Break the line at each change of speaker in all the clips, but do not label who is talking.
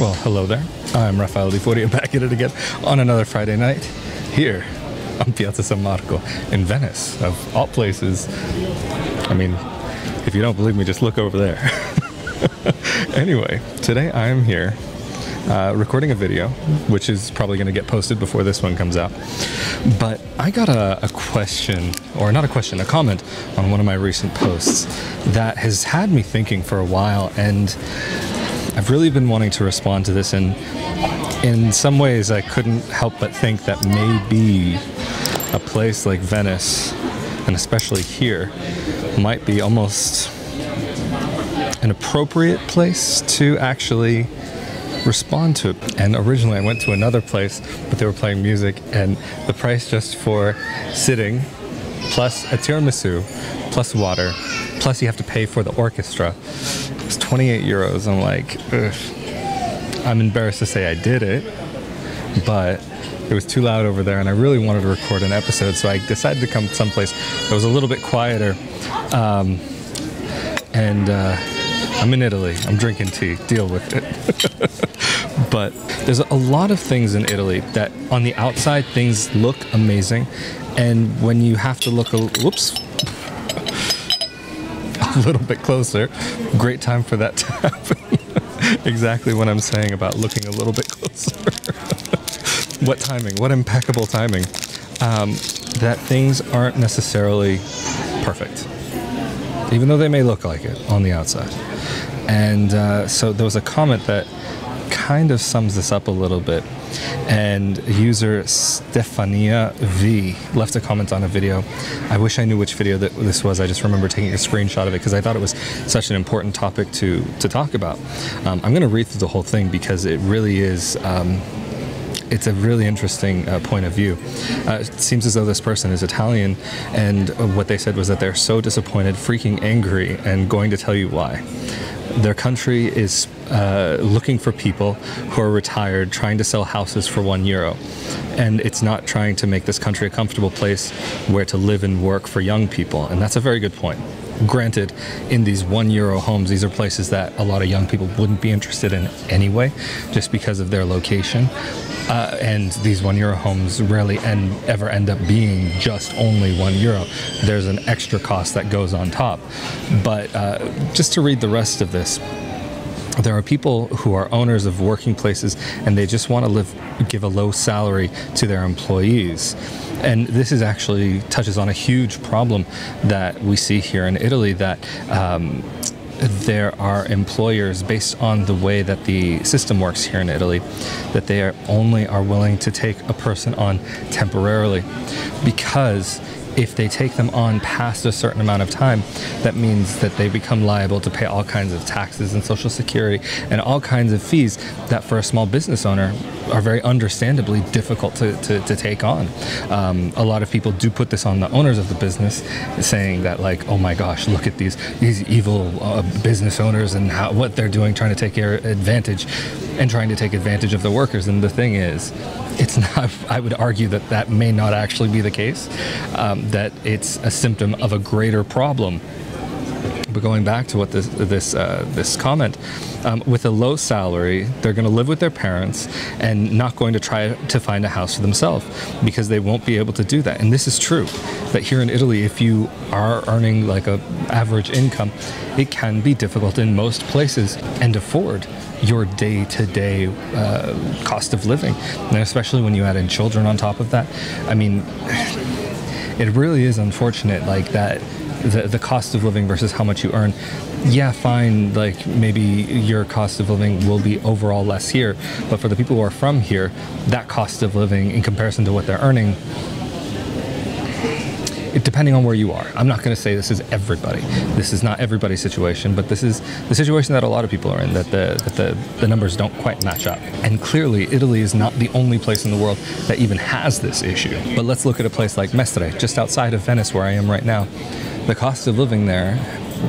Well, hello there. I'm Rafael di Furia, back at it again on another Friday night here on Piazza San Marco in Venice, of all places. I mean, if you don't believe me, just look over there. Anyway, today I am here recording a video, which is probably going to get posted before this one comes out. But I got a question, or not a question, a comment on one of my recent posts that has had me thinking for a while, and I've really been wanting to respond to this, and in some ways I couldn't help but think that maybe a place like Venice, and especially here, might be almost an appropriate place to actually respond to. And originally I went to another place, but they were playing music, and the price just for sitting, plus a tiramisu, plus water, plus you have to pay for the orchestra, it's 28 euros. I'm like, ugh. I'm embarrassed to say I did it, but it was too loud over there and I really wanted to record an episode, so I decided to come someplace that was a little bit quieter. I'm in Italy. I'm drinking tea. Deal with it. But there's a lot of things in Italy that on the outside things look amazing, and when you have to look a little bit closer, great time for that to happen. Exactly what I'm saying about looking a little bit closer. What timing, what impeccable timing. That things aren't necessarily perfect, even though they may look like it on the outside. And so there was a comment that kind of sums this up a little bit, and user Stefania V left a comment on a video. I wish I knew which video that this was. I just remember taking a screenshot of it because I thought it was such an important topic to talk about. I'm going to read through the whole thing because it really is it's a really interesting point of view. It seems as though this person is Italian, and what they said was that they're so disappointed, freaking angry, and going to tell you why. Their country is looking for people who are retired, trying to sell houses for €1. And it's not trying to make this country a comfortable place where to live and work for young people. And that's a very good point. Granted, in these €1 homes, these are places that a lot of young people wouldn't be interested in anyway, just because of their location. And these €1 homes rarely ever end up being just only €1. There's an extra cost that goes on top. But just to read the rest of this, there are people who are owners of working places and they just want to give a low salary to their employees. And this is actually touches on a huge problem that we see here in Italy, that there are employers, based on the way that the system works here in Italy, that they only are willing to take a person on temporarily, because if they take them on past a certain amount of time, that means that they become liable to pay all kinds of taxes and social security and all kinds of fees that for a small business owner are very understandably difficult to take on. A lot of people do put this on the owners of the business, saying that, like, oh my gosh, look at these evil business owners and what they're doing, trying to take advantage of the workers. And the thing is, it's not, I would argue that that may not actually be the case, that it's a symptom of a greater problem. But going back to what this comment, with a low salary, they're going to live with their parents and not going to try to find a house for themselves, because they won't be able to do that. And this is true, that here in Italy, if you are earning like a average income, it can be difficult in most places and afford your day-to-day cost of living, and especially when you add in children on top of that. I mean, it really is unfortunate, like that. The cost of living versus how much you earn. Yeah, fine, like maybe your cost of living will be overall less here, but for the people who are from here, that cost of living in comparison to what they're earning, depending on where you are. I'm not going to say this is everybody. This is not everybody's situation, but this is the situation that a lot of people are in, that the numbers don't quite match up. And clearly, Italy is not the only place in the world that even has this issue. But let's look at a place like Mestre, just outside of Venice, where I am right now. The cost of living there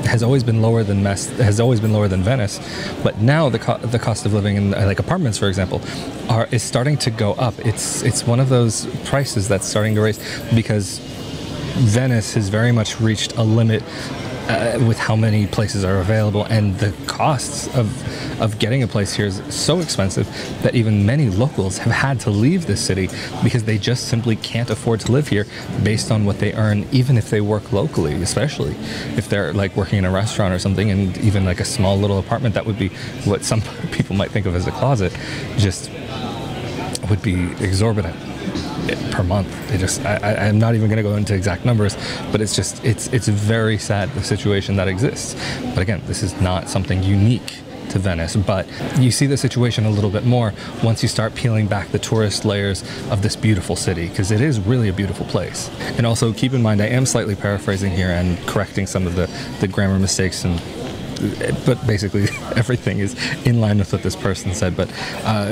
has always been lower than Venice, but now the cost of living in like apartments, for example, is starting to go up. It's one of those prices that's starting to raise, because Venice has very much reached a limit with how many places are available, and the costs of getting a place here is so expensive that even many locals have had to leave the city because they just simply can't afford to live here based on what they earn, even if they work locally, especially if they're like working in a restaurant or something, and even like a small little apartment that would be what some people might think of as a closet just would be exorbitant per month. I'm not even going to go into exact numbers, but it's very sad, the situation that exists. But again, this is not something unique to Venice, but you see the situation a little bit more once you start peeling back the tourist layers of this beautiful city, because it is really a beautiful place. And also keep in mind, I am slightly paraphrasing here and correcting some of the grammar mistakes, but basically everything is in line with what this person said. But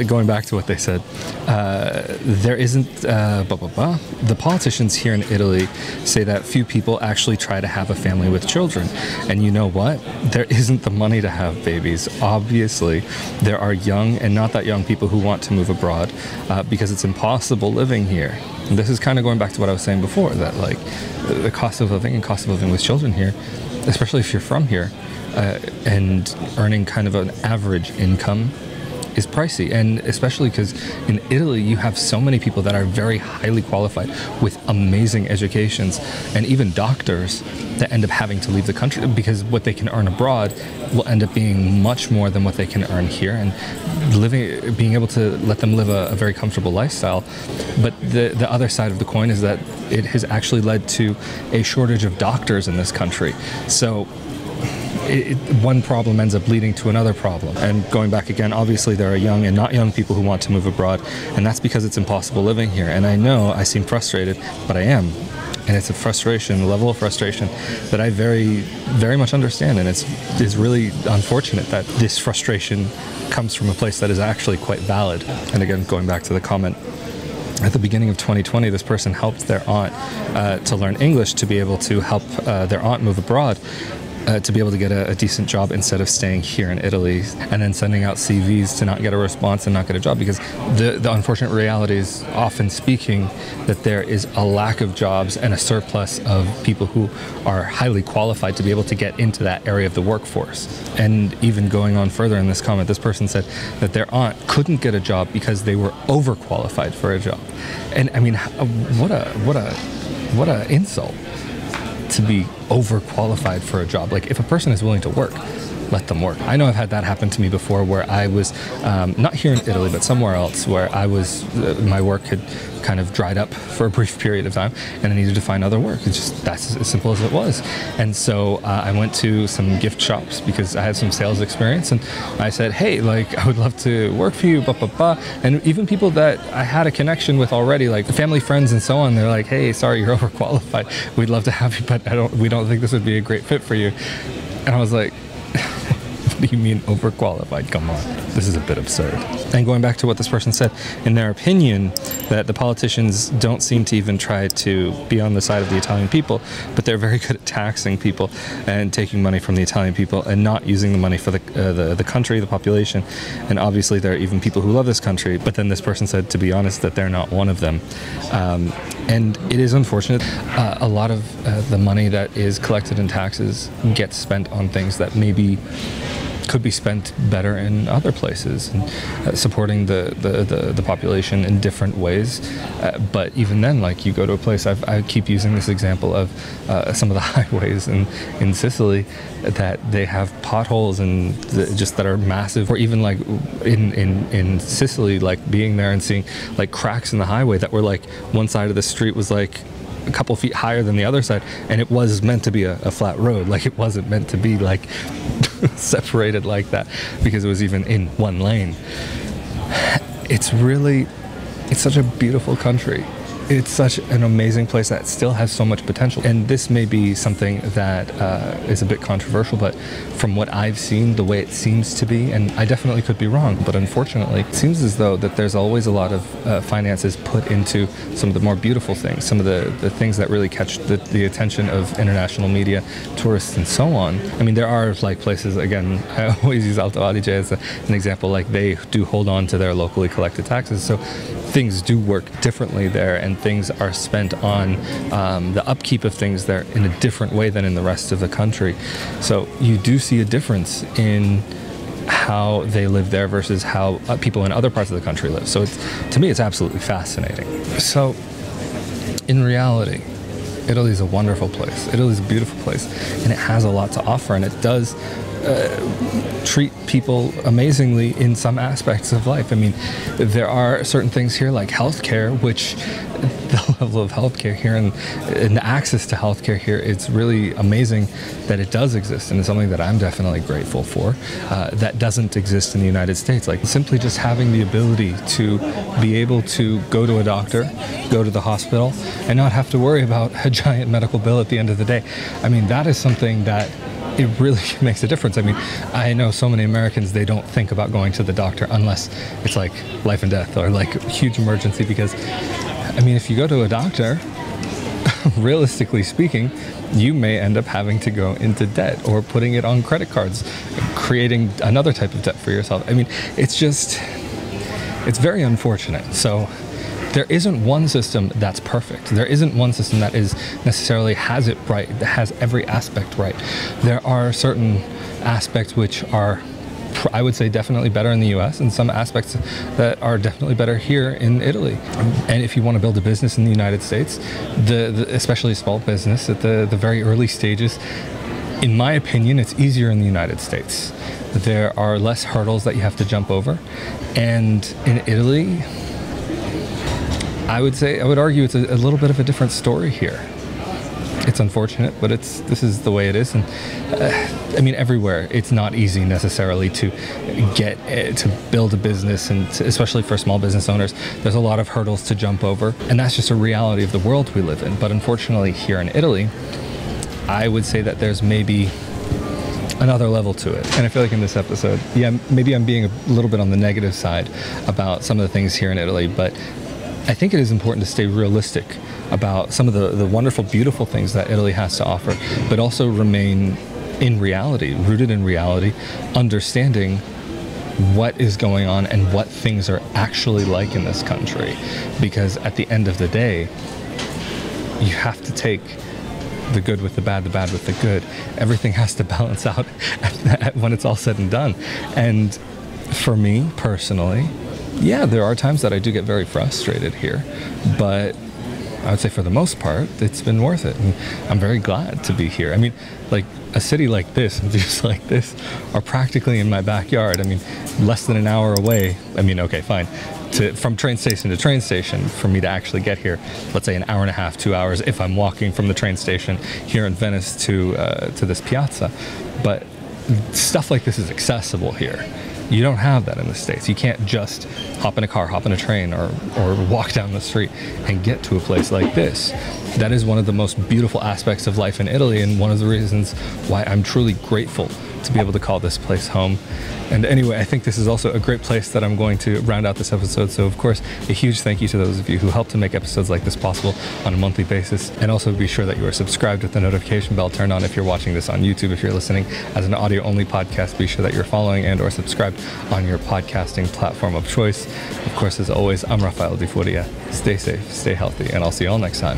going back to what they said, there isn't the politicians here in Italy say that few people actually try to have a family with children, and you know what, there isn't the money to have babies. Obviously there are young and not that young people who want to move abroad because it's impossible living here. And this is kind of going back to what I was saying before, that like the cost of living and cost of living with children here, especially if you're from here, and earning kind of an average income, is pricey. And especially because in Italy you have so many people that are very highly qualified with amazing educations, and even doctors that end up having to leave the country because what they can earn abroad will end up being much more than what they can earn here, and being able to let them live a very comfortable lifestyle. But the other side of the coin is that it has actually led to a shortage of doctors in this country. So one problem ends up leading to another problem. And going back again, obviously there are young and not young people who want to move abroad, and that's because it's impossible living here. And I know I seem frustrated, but I am. And it's a level of frustration that I very, very much understand. And it's really unfortunate that this frustration comes from a place that is actually quite valid. And again, going back to the comment, at the beginning of 2020, this person helped their aunt to learn English to be able to help their aunt move abroad. To be able to get a decent job instead of staying here in Italy and then sending out CVs to not get a response and not get a job, because the unfortunate reality is, often speaking, that there is a lack of jobs and a surplus of people who are highly qualified to be able to get into that area of the workforce. And even going on further in this comment, this person said that their aunt couldn't get a job because they were overqualified for a job. And I mean, what a insult to be overqualified for a job. Like, if a person is willing to work, let them work. I know I've had that happen to me before, where I was not here in Italy but somewhere else, where I was my work had kind of dried up for a brief period of time and I needed to find other work. It's just, that's as simple as it was. And so I went to some gift shops because I had some sales experience, and I said, hey, like, I would love to work for you, blah, blah, blah. And even people that I had a connection with already, like family, friends, and so on, they're like, hey, sorry, you're overqualified. We'd love to have you, but we don't think this would be a great fit for you. And I was like, what do you mean overqualified? Come on, this is a bit absurd. And going back to what this person said, in their opinion, that the politicians don't seem to even try to be on the side of the Italian people, but they're very good at taxing people and taking money from the Italian people and not using the money for the country, the population. And obviously there are even people who love this country, but then this person said, to be honest, that they're not one of them. And it is unfortunate. A lot of the money that is collected in taxes gets spent on things that maybe could be spent better in other places, and supporting the population in different ways. But even then, like, you go to a place, I keep using this example of some of the highways in Sicily, that they have potholes and just that are massive. Or even like in Sicily, like being there and seeing like cracks in the highway that were like, one side of the street was like a couple feet higher than the other side, and it was meant to be a flat road. Like, it wasn't meant to be like separated like that because it was even in one lane. It's such a beautiful country. It's such an amazing place that still has so much potential. And this may be something that is a bit controversial, but from what I've seen, the way it seems to be, and I definitely could be wrong, but unfortunately, it seems as though that there's always a lot of finances put into some of the more beautiful things, some of the things that really catch the attention of international media, tourists, and so on. I mean, there are like places, again, I always use Alto Adige as an example, like they do hold on to their locally collected taxes, so things do work differently there, and things are spent on the upkeep of things there in a different way than in the rest of the country. So you do see a difference in how they live there versus how people in other parts of the country live. So to me, it's absolutely fascinating. So in reality, Italy is a wonderful place. Italy is a beautiful place, and it has a lot to offer, and it does treat people amazingly in some aspects of life. I mean, there are certain things here like healthcare, which the level of healthcare here and the access to healthcare here, it's really amazing that it does exist, and it's something that I'm definitely grateful for. That doesn't exist in the United States. Like simply just having the ability to be able to go to a doctor, go to the hospital, and not have to worry about a giant medical bill at the end of the day. I mean, that is something that it really makes a difference. I mean, I know so many Americans, they don't think about going to the doctor unless it's like life and death or like a huge emergency, because I mean, if you go to a doctor, realistically speaking, you may end up having to go into debt or putting it on credit cards, creating another type of debt for yourself. I mean, it's very unfortunate. So there isn't one system that's perfect. There isn't one system that is necessarily has it right, that has every aspect right. There are certain aspects which are, I would say, definitely better in the US, and some aspects that are definitely better here in Italy. And if you want to build a business in the United States, especially a small business at the very early stages, in my opinion, it's easier in the United States. There are less hurdles that you have to jump over. And in Italy, I would argue it's a little bit of a different story here. It's unfortunate, but this is the way it is. And I mean, everywhere, it's not easy necessarily to build a business, and especially for small business owners, there's a lot of hurdles to jump over. And that's just a reality of the world we live in. But unfortunately, here in Italy, I would say that there's maybe another level to it. And I feel like in this episode, yeah, maybe I'm being a little bit on the negative side about some of the things here in Italy, but I think it is important to stay realistic about some of the wonderful, beautiful things that Italy has to offer, but also remain in reality, rooted in reality, understanding what is going on and what things are actually like in this country. Because at the end of the day, you have to take the good with the bad with the good. Everything has to balance out when it's all said and done. And for me personally, yeah, there are times that I do get very frustrated here, but I would say for the most part, it's been worth it. And I'm very glad to be here. I mean, like a city like this and views like this are practically in my backyard. I mean, less than an hour away. I mean, okay, fine. From train station to train station, for me to actually get here, let's say an hour and a half, 2 hours, if I'm walking from the train station here in Venice to this piazza. But stuff like this is accessible here. You don't have that in the States. You can't just hop in a car, hop in a train, or walk down the street and get to a place like this. That is one of the most beautiful aspects of life in Italy, and one of the reasons why I'm truly grateful to be able to call this place home. And anyway, I think this is also a great place that I'm going to round out this episode. So of course, a huge thank you to those of you who help to make episodes like this possible on a monthly basis. And also be sure that you are subscribed with the notification bell turned on if you're watching this on YouTube. If you're listening as an audio only podcast, be sure that you're following and or subscribed on your podcasting platform of choice. Of course, as always, I'm Rafael di Furia. Stay safe, stay healthy, and I'll see you all next time.